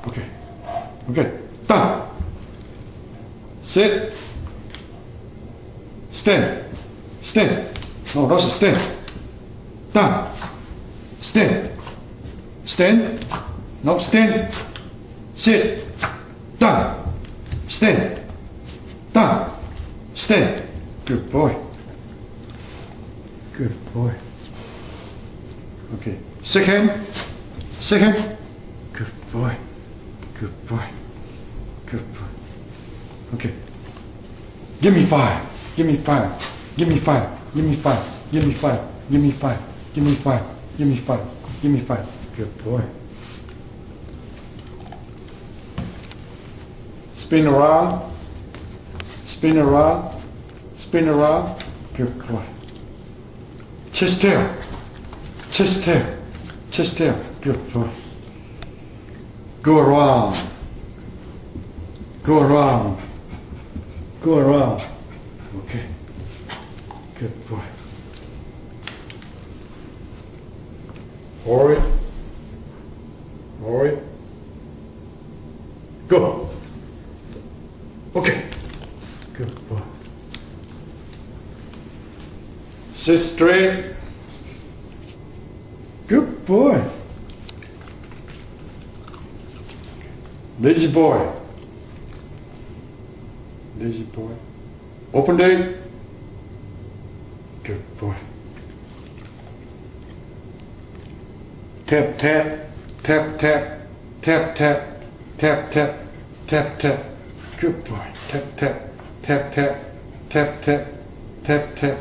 Okay. Okay. Done. Sit. Stand. Stand. No, Rosa, stand. Done. Stand. Stand. No, stand. Sit. Done. Stand. Done. Stand. Good boy. Good boy. Okay. Second. Second. Good boy. Good boy. Good boy. Okay. Give me 5. Give me 5. Give me 5. Give me 5. Give me 5. Give me 5. Give me 5. Give me 5. Give me 5. Good boy. Spin around. Spin around. Spin around. Good boy. Chest tail. Chest tail. Chest tail. Good boy. Go around. Go around. Go around. Okay. Good boy. Hurry. Hurry. Go. Okay. Good boy. Sit straight. Good boy. Lazy boy. Lazy boy. Open day. Good boy. Tap, tap, tap, tap, tap, tap, tap, tap, tap, tap. Good boy. Tap, tap, tap, tap, tap, tap, tap, tap.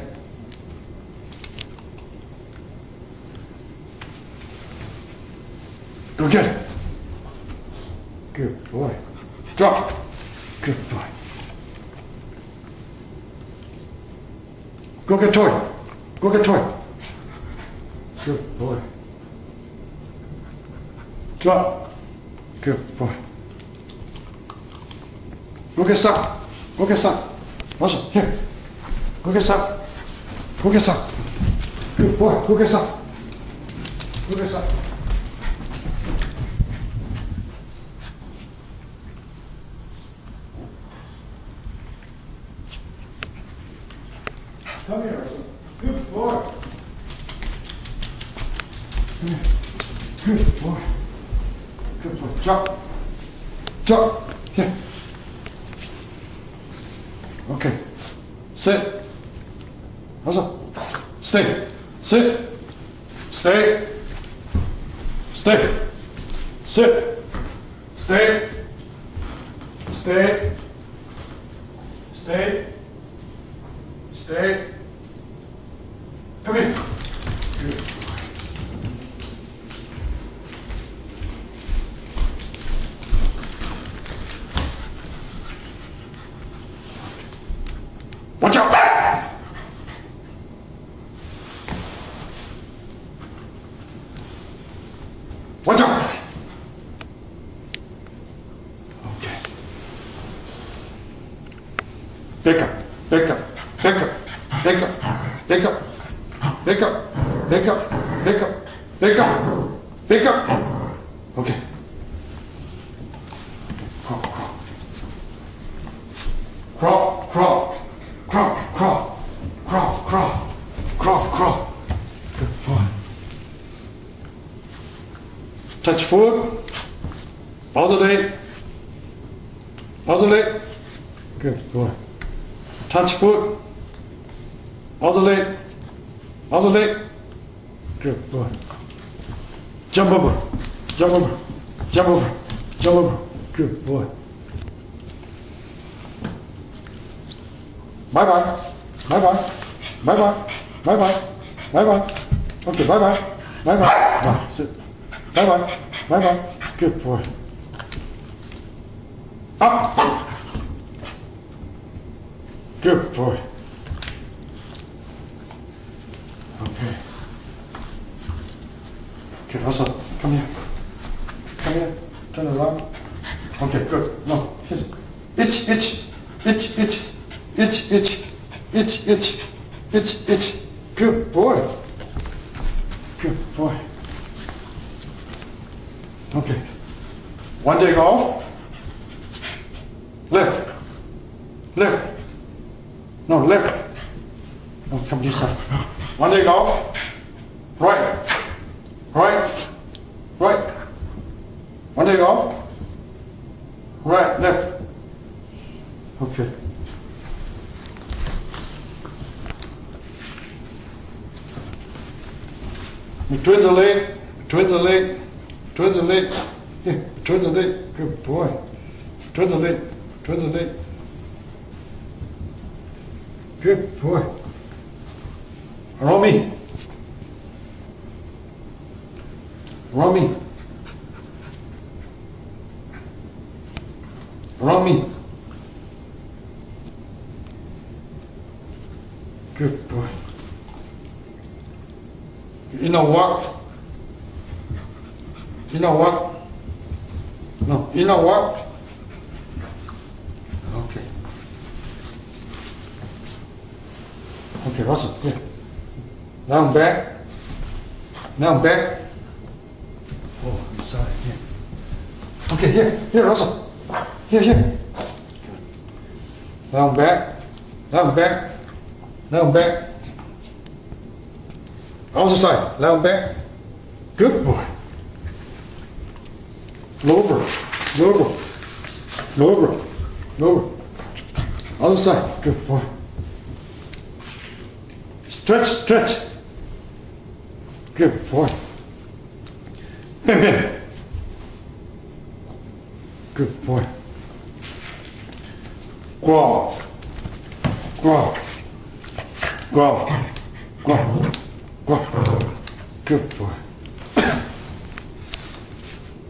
Go get it. Good boy. Drop. Good boy. Go get toy. Go get toy. Good boy. Drop. Good boy. Go get some. Go get some. Awesome. Here. Go get some. Go get some. Good boy. Go get some. Go get some. Come here, good boy. Come here. Good boy. Good boy. Jump. Jump. Here. Okay. Sit. Awesome. Stay. Sit. Stay. Stay. Sit. Stay. Stay. Stay. Stay. Come here. Good boy. Watch out! Watch out! Okay. Back up. Back up. Back up. Back up. Back up. Back up. Back up. Back up. Back up. Back up. Okay. Crawl, crawl. Crawl, crawl. Crawl, crawl. Crawl, crawl. Crawl, crawl. Good boy. Touch foot. Other leg. Other leg. Good boy. Touch foot. Other leg. Other leg. Good boy. Jump over. Jump over. Jump over. Jump over. Good boy. Bye bye. Bye bye. Bye bye. Bye bye. Bye bye. Okay, bye bye. Bye bye. Bye. Sit. Bye bye. Bye bye. Good boy. Up. Good boy. Okay. Okay, Russell, come here. Come here. Turn around. Okay, good. No, itch, itch, itch, itch, itch, itch, itch, itch, itch, itch, itch. Good boy. Good boy. Okay. One leg off. Left. Left. No, left. No, come this side. One leg off. Right. Right. Right. One leg off. Right, left. Okay. Twist the leg. Twist the leg. Twist the leg. Yeah, twist the leg. Good boy. Twist the leg. Twist the leg. Good boy. Around me. Around me. Around me. Good boy. Inner walk. Inner walk. No, inner walk. Okay. Okay, Russell, here. Now I'm back. Now I'm back. Oh, I'm sorry, here. Okay, here, Russell. Here. Good. Now I'm back. Now I'm back. Now I'm back. Other side. Now I'm back. Good boy. Lower. Other side. Good boy. Stretch. Good boy. Bend. Good boy. Growl. Good boy.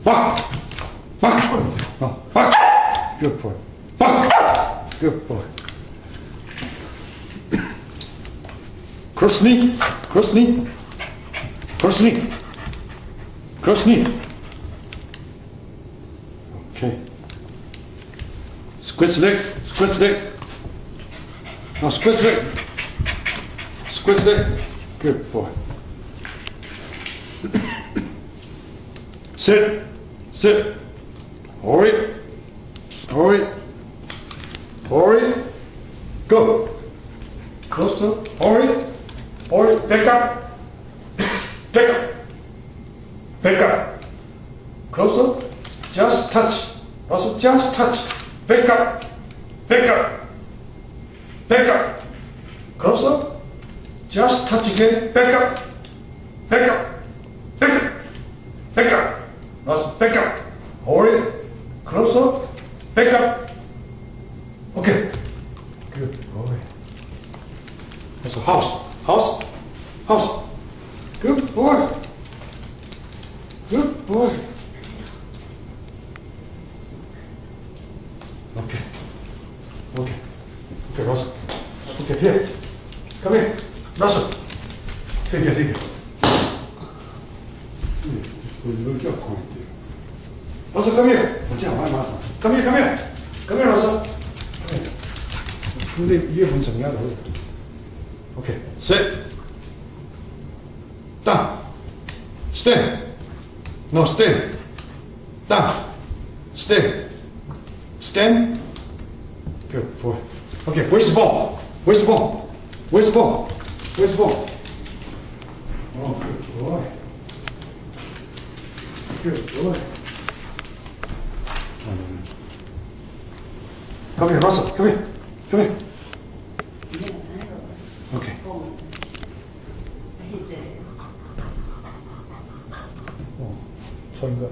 Bark. No, bark. Good boy. Bark. Good boy. Cross knee. Okay. Squeeze leg. No, squeeze leg. Good boy. Sit. Hurry. Go. Closer. Hurry. Back up. Closer. Just touch. Also just touch. Back up. Closer. Just touch again. Back up. Also back up. Hurry. Closer. Back up. Okay. Good boy. Also house. Good boy. Okay, Russell. Okay, here. Come here. Russell. Here. Russell, come here. Come here, Russell. 근데 이게很重要的. Okay, sit. Down. Stand. No, stand. Down. Stand. Good boy. Okay, where's the ball? Oh, good boy. Come here, Russell. Come here. Okay. 처음인가?